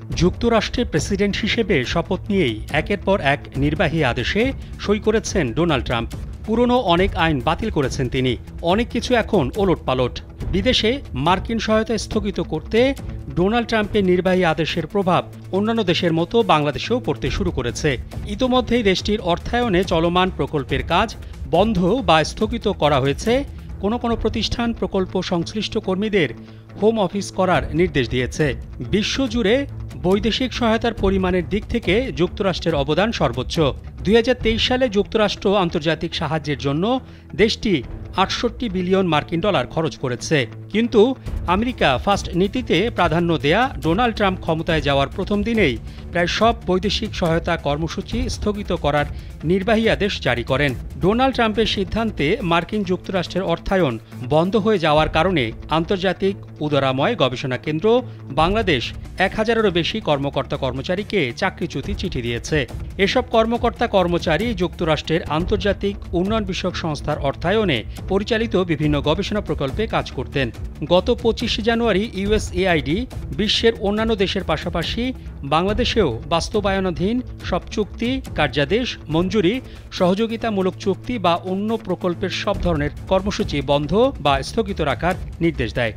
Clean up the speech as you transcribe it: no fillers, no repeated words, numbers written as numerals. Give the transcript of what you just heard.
যুক্তরাষ্ট্রের প্রেসিডেন্ট হিসেবে শপথ নিয়েই একের পর এক নির্বাহী আদেশে সই করেছেন ডোনাল্ড ট্রাম্প। পুরনো অনেক আইন বাতিল করেছেন তিনি। অনেক কিছু এখন ওলটপালট। বিদেশে মার্কিন সহায়তা স্থগিত করতে ডোনাল্ড ট্রাম্পের নির্বাহী আদেশের প্রভাব অন্যান্য দেশের মতো বাংলাদেশেও পড়তে শুরু করেছে। ইতোমধ্যেই দেশটির অর্থায়নে চলমান প্রকল্পের কাজ বন্ধ বা স্থগিত করা হয়েছে। কোনো প্রতিষ্ঠান প্রকল্প সংশ্লিষ্ট কর্মীদের হোম অফিস করার নির্দেশ দিয়েছে। বিশ্বজুড়ে বৈদেশিক সহায়তার পরিমাণের দিক থেকে যুক্তরাষ্ট্রের অবদান সর্বোচ্চ। ২০২৩ সালে যুক্তরাষ্ট্র আন্তর্জাতিক সাহায্যের জন্য দেশটি ৬৮ বিলিয়ন মার্কিন ডলার খরচ করেছে। কিন্তু আমেরিকা ফার্স্ট নীতিতে প্রাধান্য দেয়া ডোনাল্ড ট্রাম্প ক্ষমতায় যাওয়ার প্রথম দিনেই প্রায় সব বৈদেশিক সহায়তা কর্মসূচি স্থগিত করার নির্বাহী আদেশ জারি করেন। ডোনাল্ড ট্রাম্পের সিদ্ধান্তে মার্কিন যুক্তরাষ্ট্রের অর্থায়ন বন্ধ হয়ে যাওয়ার কারণে আন্তর্জাতিক উদারাময় গবেষণা কেন্দ্র বাংলাদেশ ১,০০০-এরও বেশি কর্মকর্তা কর্মচারীকে চাকরিচ্যুতি চিঠি দিয়েছে। এসব কর্মকর্তা কর্মচারী যুক্তরাষ্ট্রের আন্তর্জাতিক উন্নয়ন বিষয়ক সংস্থার অর্থায়নে পরিচালিত বিভিন্ন গবেষণা প্রকল্পে কাজ করতেন। গত ২৫ জানুয়ারি ইউএসএআইডি বিশ্বের অন্যান্য দেশের পাশাপাশি বাংলাদেশেও বাস্তবায়নাধীন সব চুক্তি, কার্যাদেশ, মঞ্জুরি, সহযোগিতামূলক চুক্তি বা অন্য প্রকল্পের সব ধরনের কর্মসূচি বন্ধ বা স্থগিত রাখার নির্দেশ দেয়।